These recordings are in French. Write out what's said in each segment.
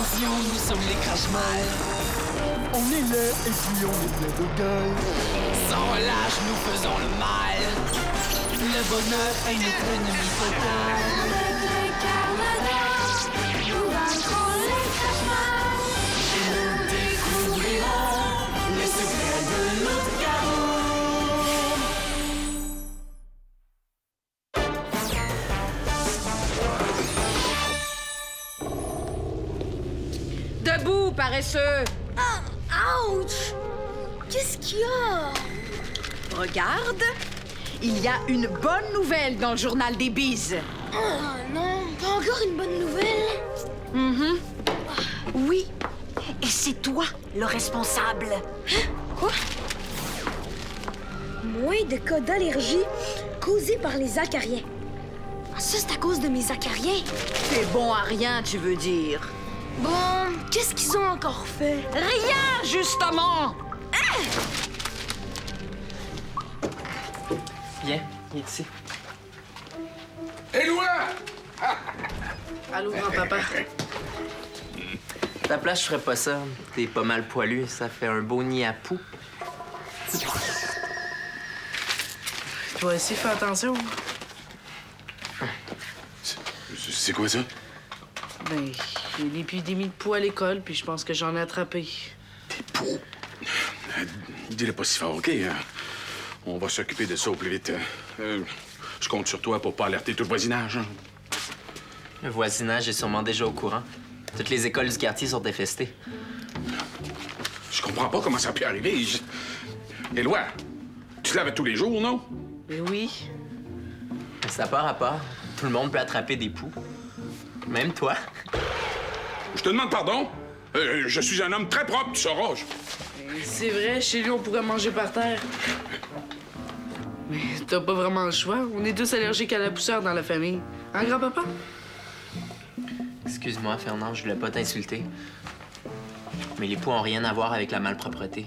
Attention, nous sommes les crache-mal. On est là et puis on est plein de gueule. Sans relâche, nous faisons le mal. Le bonheur est notre ennemi total. Nous vaincrons les crache-mal. Et nous découvrirons les secrets de Loup-garou. Debout, paresseux! Ah, ouch! Qu'est-ce qu'il y a? Regarde, il y a une bonne nouvelle dans le journal des bises. Oh non, pas encore une bonne nouvelle. Oui, et c'est toi le responsable. Hein? Quoi? Moins de cas d'allergie causés par les acariens. Ça, c'est à cause de mes acariens. T'es bon à rien, tu veux dire? Bon, qu'est-ce qu'ils ont encore fait? Rien, justement! Viens ici. Éloi! Allô, grand-papa. Ta place, je ferais pas ça. T'es pas mal poilu, ça fait un beau nid à poux. Toi aussi, fais attention. C'est quoi ça? Ben, j'ai une épidémie de poux à l'école, puis je pense que j'en ai attrapé. Des poux? Dis-le pas si fort, OK? On va s'occuper de ça au plus vite. Je compte sur toi pour pas alerter tout le voisinage. Hein? Le voisinage est sûrement déjà au courant. Toutes les écoles du quartier sont infestées. Je comprends pas comment ça a pu arriver. Éloi, tu te laves tous les jours, non? Mais oui. Ça part à part. Tout le monde peut attraper des poux. Même toi. Je te demande pardon. Je suis un homme très propre, tu sauras. C'est vrai, chez lui, on pourrait manger par terre. Mais t'as pas vraiment le choix. On est tous allergiques à la poussière dans la famille. Hein, grand-papa? Excuse-moi, Fernand, je voulais pas t'insulter. Mais les poux ont rien à voir avec la malpropreté.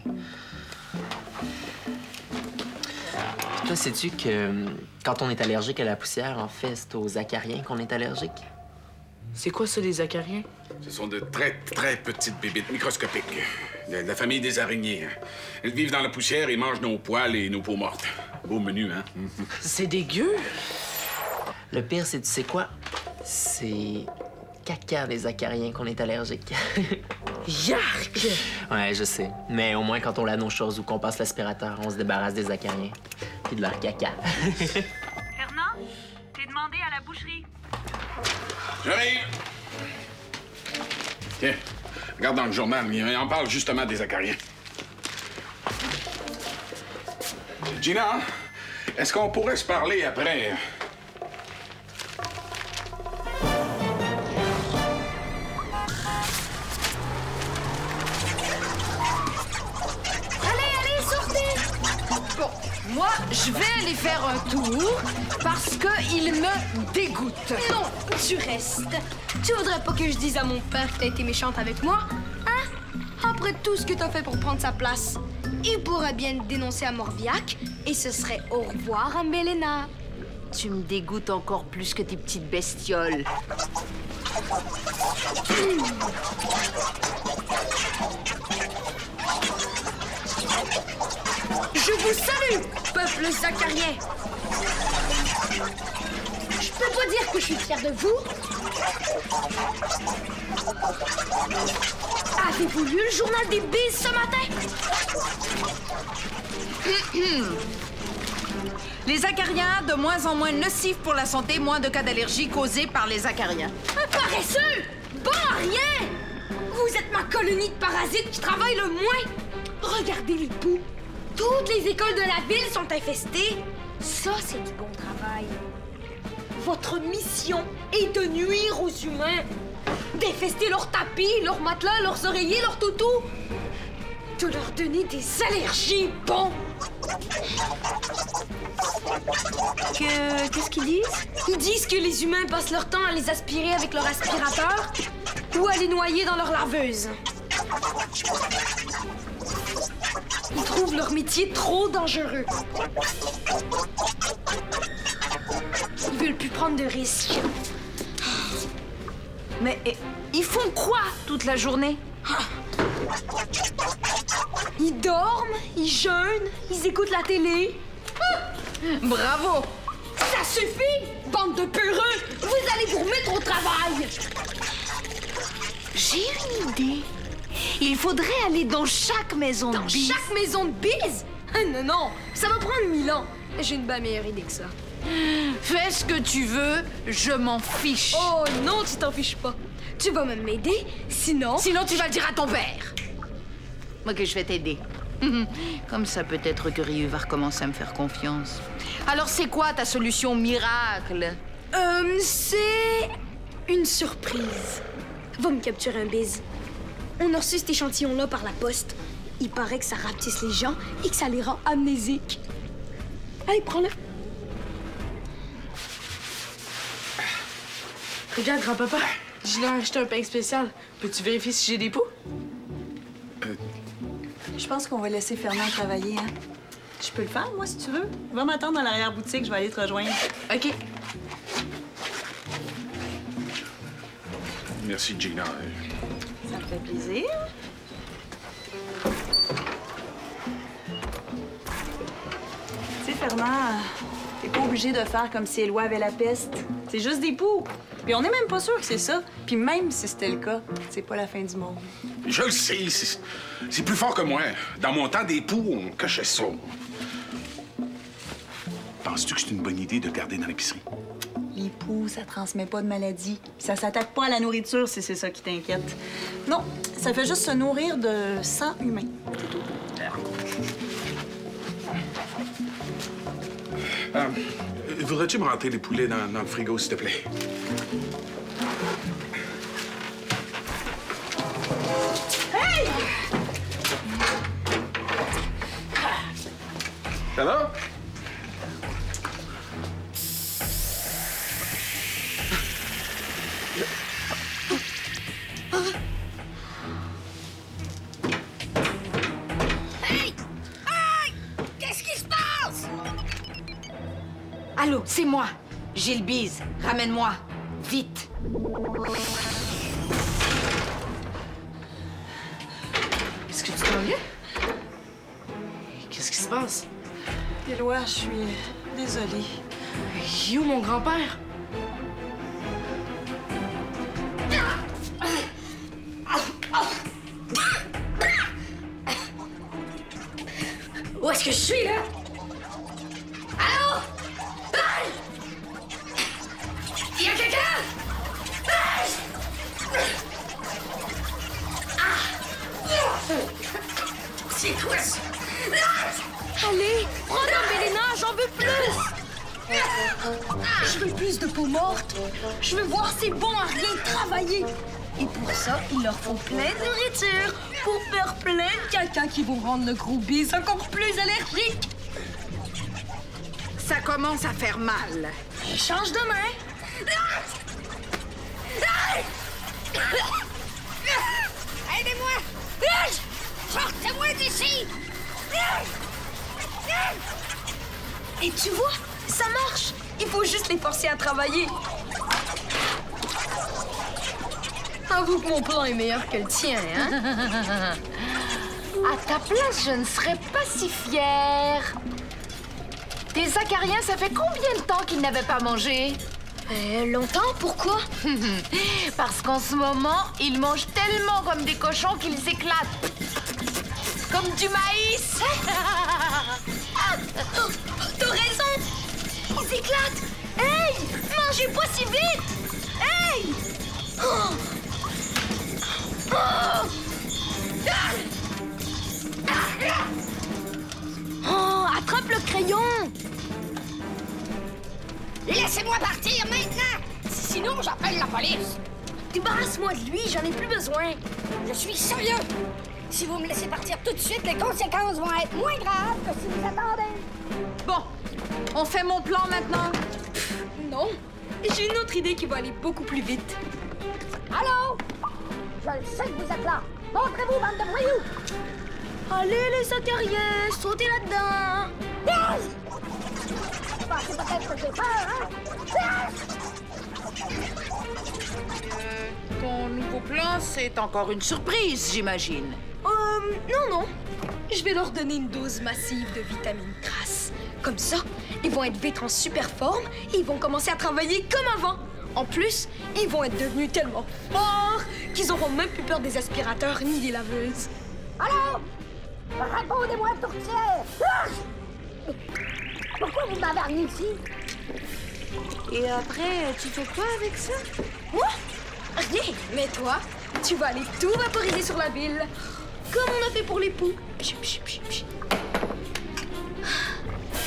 Toi, sais-tu que quand on est allergique à la poussière, en fait, c'est aux acariens qu'on est allergique? C'est quoi ça, les acariens? Ce sont de très, très petites bébites microscopiques. De la famille des araignées. Hein. Elles vivent dans la poussière et mangent nos poils et nos peaux mortes. Beau menu, hein? C'est dégueu! Le pire, c'est, tu sais quoi? C'est caca des acariens qu'on est allergique. Yark! Ouais, je sais. Mais au moins, quand on lave nos choses ou qu'on passe l'aspirateur, on se débarrasse des acariens. Puis de leur caca. Fernand, t'es demandé à la boucherie. J'arrive! Tiens, regarde dans le journal, il en parle justement des acariens. Gina, est-ce qu'on pourrait se parler après? Allez, sortez! Bon, moi, je vais aller faire un tour parce qu'il me dégoûte. Non, tu restes. Tu voudrais pas que je dise à mon père que t'as été méchante avec moi? Hein? Après tout ce que t'as fait pour prendre sa place, il pourrait bien te dénoncer à Morbiac et ce serait au revoir à Mélena. Tu me dégoûtes encore plus que tes petites bestioles. Je vous salue, peuple zacarien. Je peux pas dire que je suis fière de vous. Avez-vous lu le journal des bises ce matin? Les acariens, de moins en moins nocifs pour la santé, moins de cas d'allergie causés par les acariens. Paresseux! Bon à rien! Vous êtes ma colonie de parasites qui travaille le moins. Regardez les poux. Toutes les écoles de la ville sont infestées. Ça, c'est du bon travail. Votre mission est de nuire aux humains. D'infester leurs tapis, leurs matelas, leurs oreillers, leurs toutous. De leur donner des allergies, bon. Qu'est-ce qu'ils disent? Ils disent que les humains passent leur temps à les aspirer avec leur aspirateur ou à les noyer dans leur laveuse. Ils trouvent leur métier trop dangereux. Ils veulent plus prendre de risques. Mais ils font quoi toute la journée? Ils dorment, ils jeûnent, ils écoutent la télé. Bravo! Ça suffit, bande de peureux! Vous allez vous remettre au travail! J'ai une idée. Il faudrait aller dans chaque maison de Dans bise. chaque maison de bise? Ah, non, non, ça va prendre 1000 ans. J'ai une bien meilleure idée que ça. Fais ce que tu veux, je m'en fiche. Oh non, tu t'en fiches pas. Tu vas même m'aider, sinon... Sinon, tu vas le dire à ton père. Ok, je vais t'aider. Comme ça, peut-être que Ryu va recommencer à me faire confiance. Alors, c'est quoi ta solution miracle? C'est... une surprise. Va me capturer un bise. On a reçu cet échantillon-là par la poste. Il paraît que ça rapetisse les gens et que ça les rend amnésiques. Allez, prends-le. Regarde, grand-papa, j'ai acheté un pain spécial. Peux-tu vérifier si j'ai des poux? Je pense qu'on va laisser Fernand travailler, hein? Je peux le faire, moi, si tu veux. Va m'attendre dans l'arrière-boutique, je vais aller te rejoindre. OK. Merci, Gina. Ça me fait plaisir. Tu sais, Fernand, t'es pas obligé de faire comme si Éloi avait la peste. C'est juste des poux. Puis on n'est même pas sûr que c'est ça. Puis même si c'était le cas, c'est pas la fin du monde. Je le sais, c'est plus fort que moi. Dans mon temps, des poux, on cachait ça. Penses-tu que c'est une bonne idée de garder dans l'épicerie? Les poux, ça transmet pas de maladie. Ça s'attaque pas à la nourriture si c'est ça qui t'inquiète. Non, ça fait juste se nourrir de sang humain. C'est tout. Voudrais-tu me rentrer les poulets dans le frigo, s'il te plaît? Hey! Ça va? Allô, c'est moi. Gilles Bise, ramène-moi. Vite. Est-ce que tu t'en viens? Qu'est-ce qui se passe? Éloi, je suis désolée. Où mon grand-père? Où est-ce que je suis, là? Allô? Hey! Y a quelqu'un? Hey! C'est quoi ça? Allez, prends ton Mélina, j'en veux plus! Je veux plus de peau morte. Je veux voir ces bons à rien travailler. Et pour ça, il leur faut plein de nourriture pour faire plein de caca qui vont rendre le gros bise encore plus allergique. Ça commence à faire mal. Change de main. Aidez-moi! Sortez-moi d'ici! Et tu vois, ça marche. Il faut juste les forcer à travailler. Avoue que mon plan est meilleur que le tien, hein? À ta place, je ne serais pas si fière. Tes acariens, ça fait combien de temps qu'ils n'avaient pas mangé? Longtemps? Pourquoi? Parce qu'en ce moment, ils mangent tellement comme des cochons qu'ils éclatent. Comme du maïs. T'as raison! Ils éclatent! Hey! Mangez pas si vite! Hey! Oh! Oh, attrape le crayon! Laissez-moi partir maintenant! Sinon, j'appelle la police! Débarrasse-moi de lui, j'en ai plus besoin! Je suis sérieux! Si vous me laissez partir tout de suite, les conséquences vont être moins graves que si vous attendez! Bon, on fait mon plan maintenant. Non, j'ai une autre idée qui va aller beaucoup plus vite. Allô? Je le sais que vous êtes là. Montrez-vous, bande de voyous! Allez, les acariens, sautez là-dedans! Vous pensez peut-être que j'ai peur, hein? ton nouveau plan, c'est encore une surprise, j'imagine. Non. Je vais leur donner une dose massive de vitamine grasse. Comme ça, ils vont être vite en super forme et ils vont commencer à travailler comme avant. En plus, ils vont être devenus tellement forts qu'ils auront même plus peur des aspirateurs ni des laveuses. Allô? Répondez-moi, tourtière! Pourquoi vous m'avez amené ici? Et après, tu fais quoi avec ça? Moi? Rien. Mais toi, tu vas aller tout vaporiser sur la ville. Comme on a fait pour les poux.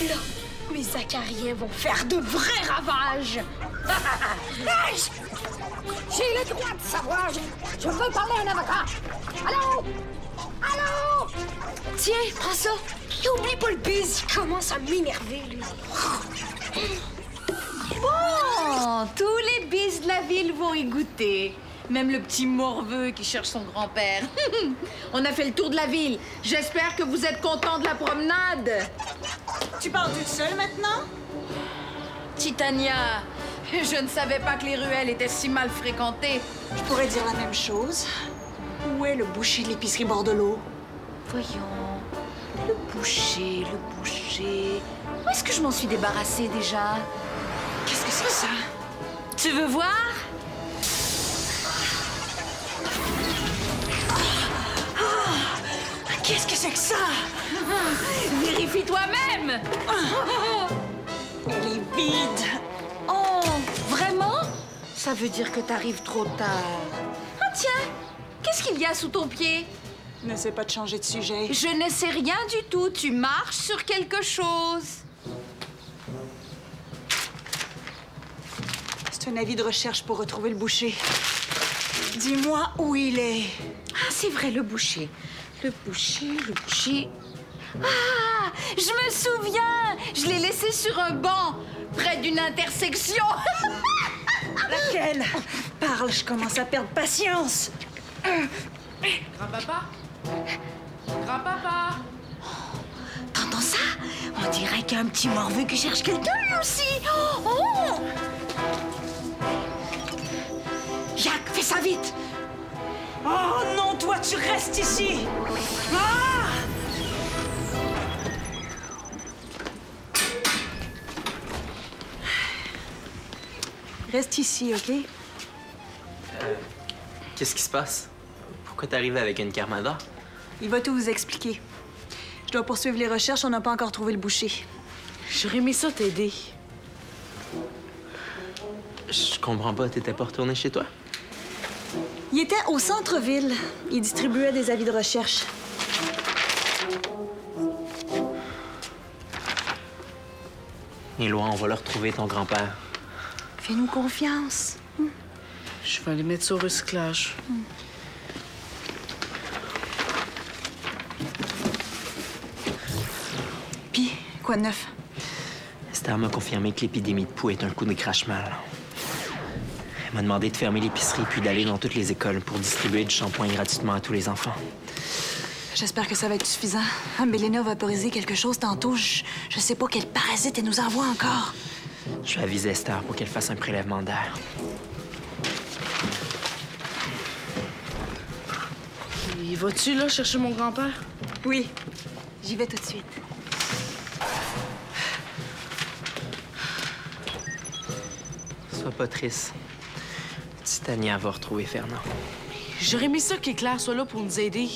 Là, mes acariens vont faire de vrais ravages. J'ai le droit de savoir. Je veux parler à un avocat. Allô? Allô? Tiens, prends ça. Et oublie pas le bise. Il commence à m'énerver, lui. Bon, tous les bis de la ville vont y goûter. Même le petit morveux qui cherche son grand-père. On a fait le tour de la ville. J'espère que vous êtes contents de la promenade. Tu pars toute seule maintenant? Titania, je ne savais pas que les ruelles étaient si mal fréquentées. Je pourrais dire la même chose. Où est le boucher de l'épicerie Bordelot? Voyons, le boucher. Où est-ce que je m'en suis débarrassée déjà? Qu'est-ce que c'est que ça? Tu veux voir? Qu'est-ce que c'est que ça? Vérifie toi-même! Elle est vide. Oh, vraiment? Ça veut dire que t'arrives trop tard. Ah tiens, qu'est-ce qu'il y a sous ton pied? N'essaie pas de changer de sujet. Je ne sais rien du tout. Tu marches sur quelque chose. C'est un avis de recherche pour retrouver le boucher. Dis-moi où il est. Ah, c'est vrai, le boucher. Le boucher. Ah, je me souviens. Je l'ai laissé sur un banc, près d'une intersection. Laquelle? Parle, je commence à perdre patience. Grand-papa? Grand-papa? T'entends ça? On dirait qu'il y a un petit morveux qui cherche quelqu'un, lui aussi. Oh! Jacques, fais ça vite. Oh non, toi, tu restes ici. Ah! Reste ici, OK? Qu'est-ce qui se passe? Pourquoi t'arrives avec une Carmada? Il va tout vous expliquer. Je dois poursuivre les recherches, on n'a pas encore trouvé le boucher. J'aurais aimé ça t'aider. Je comprends pas, t'étais pas retourné chez toi? Il était au centre-ville. Il distribuait des avis de recherche. Éloi, on va leur retrouver ton grand-père. Fais-nous confiance. Je vais aller mettre ça au recyclage. Puis, quoi de neuf? Esther m'a confirmé que l'épidémie de poux est un coup de crache-mal. Elle m'a demandé de fermer l'épicerie puis d'aller dans toutes les écoles pour distribuer du shampoing gratuitement à tous les enfants. J'espère que ça va être suffisant. Mélina a vaporisé quelque chose tantôt. Je sais pas quel parasite elle nous envoie encore. Je vais aviser Esther pour qu'elle fasse un prélèvement d'air. Y vas-tu, là, chercher mon grand-père? Oui, j'y vais tout de suite. Sois pas triste. Titania va retrouver Fernand. J'aurais aimé ça qu'Éclair soit là pour nous aider.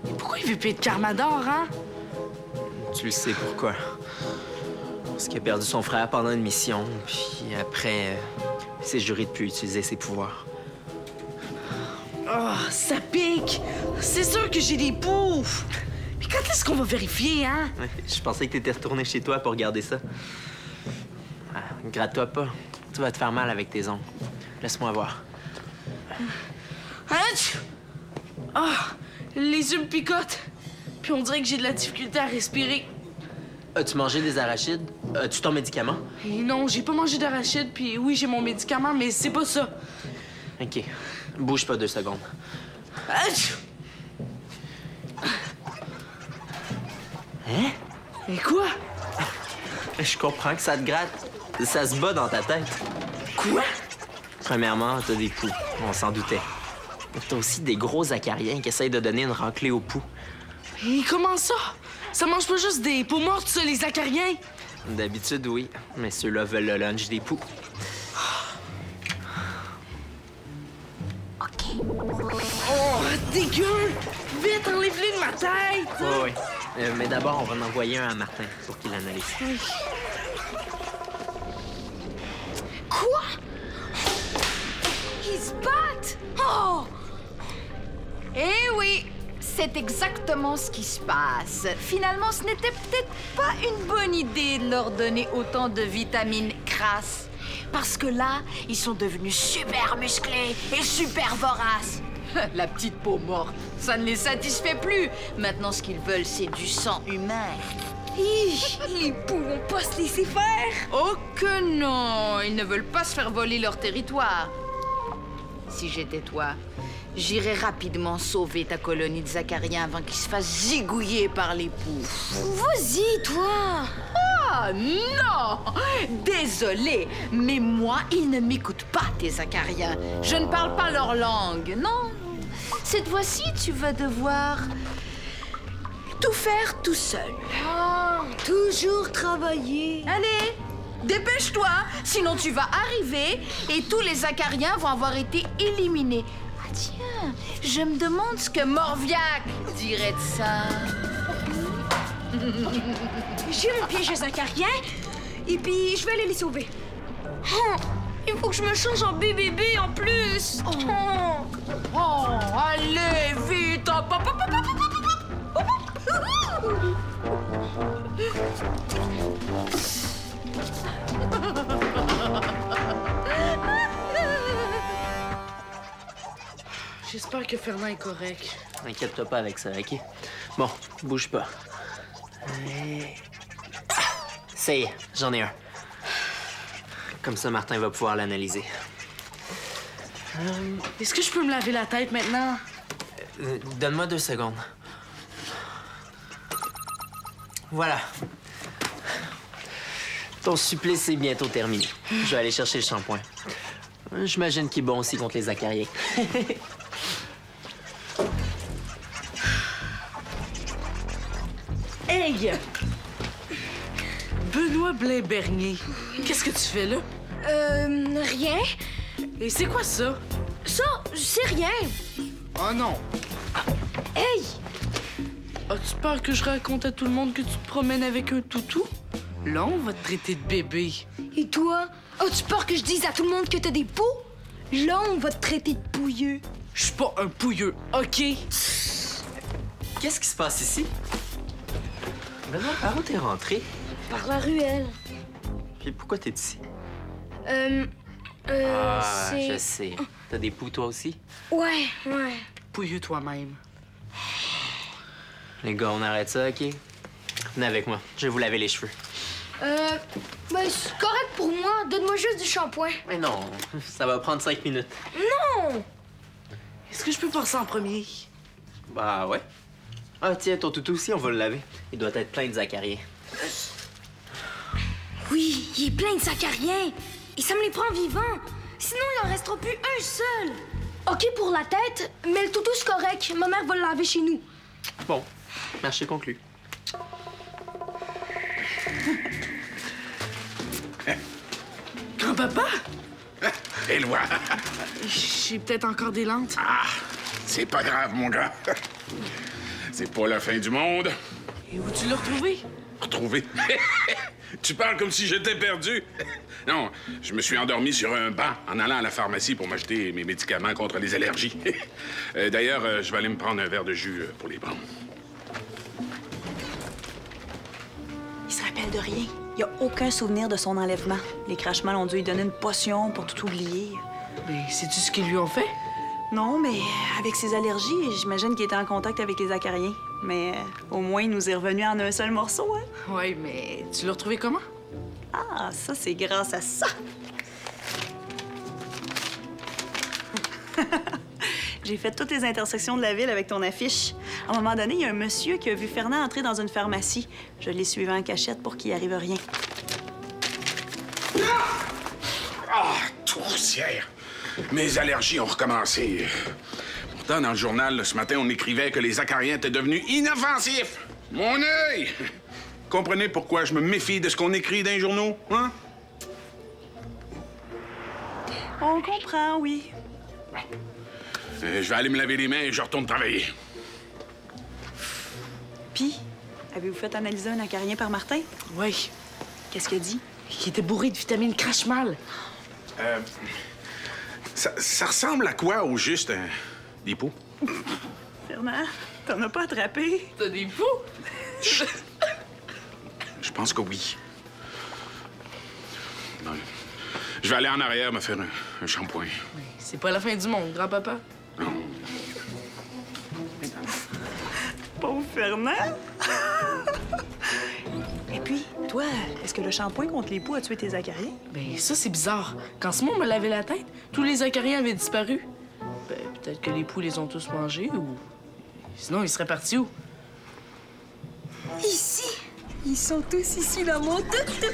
Mais pourquoi il veut plus être Carmador, hein? Tu le sais pourquoi. Parce qu'il a perdu son frère pendant une mission, puis après, il s'est juré de plus utiliser ses pouvoirs. Oh, ça pique! C'est sûr que j'ai des poufs! Mais quand est-ce qu'on va vérifier, hein? Ouais, je pensais que t'étais retourné chez toi pour regarder ça. Ah, gratte-toi pas. Tu vas te faire mal avec tes ongles. Laisse-moi voir. Hatch! Ah! Les yeux me picotent. Puis on dirait que j'ai de la difficulté à respirer. As-tu mangé des arachides? As-tu ton médicament? Et non, j'ai pas mangé d'arachide, puis oui, j'ai mon médicament, mais c'est pas ça. OK. Bouge pas 2 secondes. Hatch! Hein? Mais quoi? Je comprends que ça te gratte. Ça se bat dans ta tête. Quoi? Premièrement, t'as des poux. On s'en doutait. T'as aussi des gros acariens qui essayent de donner une raclée aux poux. Et comment ça? Ça mange pas juste des peaux mortes, ça, les acariens? D'habitude, oui. Mais ceux-là veulent le lunch des poux. Oh, dégueu! Vite, enlève-les de ma tête! Oui. Mais d'abord, on va en envoyer un à Martin pour qu'il l'analyse. Quoi? Ils se battent! Oh! Eh oui, c'est exactement ce qui se passe. Finalement, ce n'était peut-être pas une bonne idée de leur donner autant de vitamines crasses. Parce que là, ils sont devenus super musclés et super voraces. La petite peau morte, ça ne les satisfait plus. Maintenant, ce qu'ils veulent, c'est du sang humain. Hi, les poux vont pas se laisser faire! Oh que non! Ils ne veulent pas se faire voler leur territoire. Si j'étais toi, j'irais rapidement sauver ta colonie de Zacariens avant qu'ils se fassent zigouiller par les poux. Vas-y, toi! Ah non! Désolé, mais moi, ils ne m'écoutent pas, tes Acariens. Je ne parle pas leur langue, non. Cette fois-ci, tu vas devoir tout faire tout seul. Oh, toujours travailler. Allez, dépêche-toi, sinon tu vas arriver et tous les Acariens vont avoir été éliminés. Ah tiens, je me demande ce que Morviac dirait de ça. J'ai mon piège à Zacarien et puis je vais aller les sauver. Oh, il faut que je me change en bébé en plus. Oh, allez, vite! Hop, hop, hop, hop, hop, hop, J'espère que Fernand est correct. Inquiète-toi pas avec ça, OK? Bon, bouge pas. Ça y est, j'en ai un. Comme ça, Martin va pouvoir l'analyser. Est-ce que je peux me laver la tête maintenant? Donne-moi 2 secondes. Voilà. Ton supplice est bientôt terminé. Je vais aller chercher le shampoing. J'imagine qu'il est bon aussi contre les acariens. Hey! Benoît Blain-Bernier, qu'est-ce que tu fais là? Rien. Et c'est quoi ça? Ça, c'est rien. Oh non! Hey! As-tu peur que je raconte à tout le monde que tu te promènes avec un toutou? Là, on va te traiter de bébé. Et toi, as-tu peur que je dise à tout le monde que t'as des poux? Là, on va te traiter de pouilleux. Je suis pas un pouilleux, OK? Qu'est-ce qui se passe ici? Benoît, par où t'es rentré? Par la ruelle. Puis pourquoi t'es ici? C'est... Je sais. T'as des poux, toi aussi? Ouais. Pouilleux toi-même. Les gars, on arrête ça, OK? Venez avec moi. Je vais vous laver les cheveux. C'est correct pour moi. Donne-moi juste du shampoing. Mais non, ça va prendre 5 minutes. Non! Est-ce que je peux passer en premier? Bah ouais. Ah tiens, ton toutou aussi, on va le laver. Il doit être plein de zacariens. Oui, il est plein de sacariens. Et ça me les prend vivants. Sinon, il en restera plus un seul. OK pour la tête, mais le toutou, c'est correct. Ma mère va le laver chez nous. Bon, marché conclu. Grand-papa? Éloi! J'ai peut-être encore des lentes. Ah, c'est pas grave, mon gars. C'est pas la fin du monde. Et où tu l'as retrouvé? Retrouvé? Tu parles comme si j'étais perdu. Non, je me suis endormi sur un banc en allant à la pharmacie pour m'acheter mes médicaments contre les allergies. D'ailleurs, je vais aller me prendre un verre de jus pour les prendre. Il se rappelle de rien. Il a aucun souvenir de son enlèvement. Les crachements ont dû lui donner une potion pour tout oublier. Mais sais-tu ce qu'ils lui ont fait? Non, mais avec ses allergies, j'imagine qu'il était en contact avec les acariens. Mais au moins, il nous est revenu en un seul morceau, hein? Oui, mais tu l'as retrouvé comment? Ah, ça, c'est grâce à ça! J'ai fait toutes les intersections de la ville avec ton affiche. À un moment donné, il y a un monsieur qui a vu Fernand entrer dans une pharmacie. Je l'ai suivi en cachette pour qu'il arrive rien. Ah, troussière! Mes allergies ont recommencé. Pourtant, dans le journal, ce matin, on écrivait que les acariens étaient devenus inoffensifs. Mon œil! Comprenez pourquoi je me méfie de ce qu'on écrit dans les journaux, hein? On comprend, oui. Je vais aller me laver les mains et je retourne travailler. Puis, avez-vous fait analyser un acarien par Martin? Oui. Qu'est-ce qu'il a dit? Il était bourré de vitamines crache-mal. Ça ressemble à quoi, au juste, des poux? Fernand, t'en as pas attrapé? T'as des poux? Je pense que oui. Non, je vais aller en arrière me faire un shampoing. C'est pas la fin du monde, grand-papa. Non. Pauvre Fernand! Et puis, toi, est-ce que le shampoing contre les poux a tué tes acariens? Ben ça, c'est bizarre. Quand Simon me lavait la tête, tous les acariens avaient disparu. Ben, peut-être que les poux les ont tous mangés ou... Sinon, ils seraient partis où? Ici. Ils sont tous ici dans mon toutou.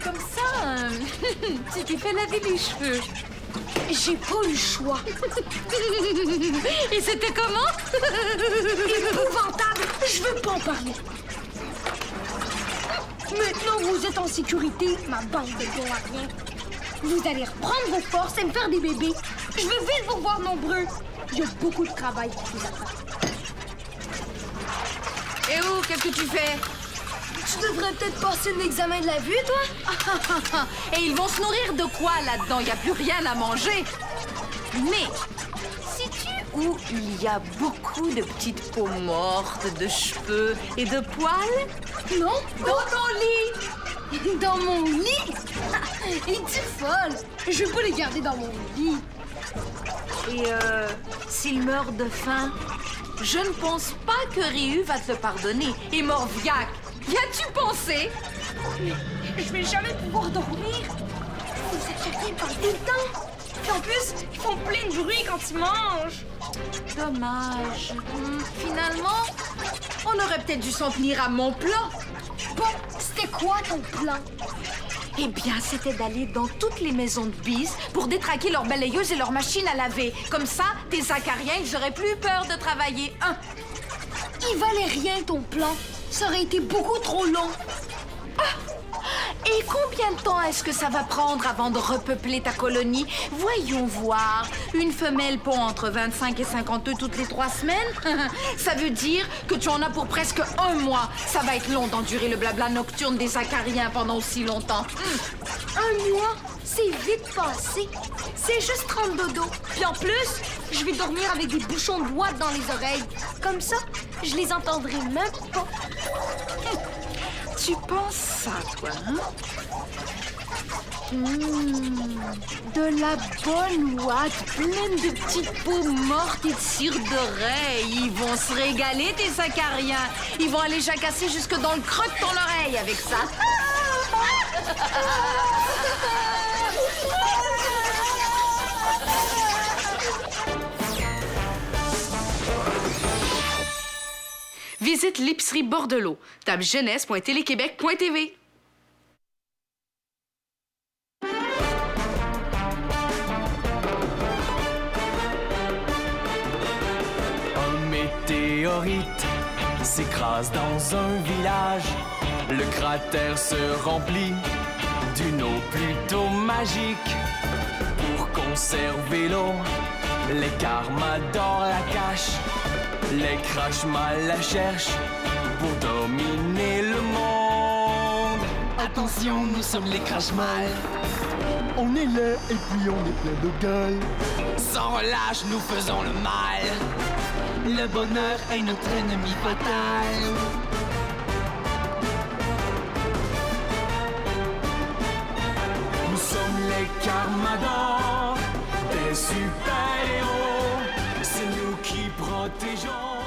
Comme ça, tu t'es fait laver les cheveux. J'ai pas eu le choix. Et c'était comment? Épouvantable. Je veux pas en parler. Maintenant, vous êtes en sécurité, ma bande de bons à rien. Vous allez reprendre vos forces et me faire des bébés. Je veux vite vous voir nombreux. Il y a beaucoup de travail pour vous attendre. Et où? Qu'est-ce que tu fais? Tu devrais peut-être passer un examen de la vue, toi? Et ils vont se nourrir de quoi là-dedans? Il n'y a plus rien à manger. Mais, sais-tu où il y a beaucoup de petites peaux mortes, de cheveux et de poils? Non? Dans ton lit! Dans mon lit? Es-tu folle? Je veux pas les garder dans mon lit. Et s'il meurt de faim, je ne pense pas que Ryu va te le pardonner. Et Morviac, y as-tu pensé? Je vais jamais pouvoir dormir. Les acariens parlent tout le temps. Puis en plus, ils font plein de bruit quand ils mangent. Dommage. Finalement, on aurait peut-être dû s'en tenir à mon plan. Bon, c'était quoi ton plan? Eh bien, c'était d'aller dans toutes les maisons de bise pour détraquer leurs balayeuses et leurs machines à laver. Comme ça, tes acariens, ils auraient plus peur de travailler. Il valait rien ton plan. Ça aurait été beaucoup trop long. Et combien de temps est-ce que ça va prendre avant de repeupler ta colonie? Voyons voir. Une femelle pond entre 25 et 50 œufs toutes les 3 semaines. Ça veut dire que tu en as pour presque 1 mois. Ça va être long d'endurer le blabla nocturne des acariens pendant aussi longtemps. 1 mois? C'est vite passé. C'est juste 30 dodo. Puis en plus, je vais dormir avec des bouchons de boîte dans les oreilles. Comme ça, je les entendrai même pas. Tu penses ça, toi, hein? De la bonne ouate, pleine de petites peaux mortes et de cire d'oreille. Ils vont se régaler, tes acariens. Ils vont aller jacasser jusque dans le creux de ton oreille avec ça. Visite l'épicerie Bordelot. Tape jeunesse.téléquébec.tv. Un météorite s'écrase dans un village. Le cratère se remplit d'une eau plutôt magique. Pour conserver l'eau, les Carmadors la cachent. Les Crashmal la cherchent pour dominer le monde. Attention, nous sommes les Crashmal. On est laid et puis on est plein de gueule. Sans relâche, nous faisons le mal. Le bonheur est notre ennemi fatal. Nous sommes les Carmadors, des super-héros. C'est nous qui protégeons.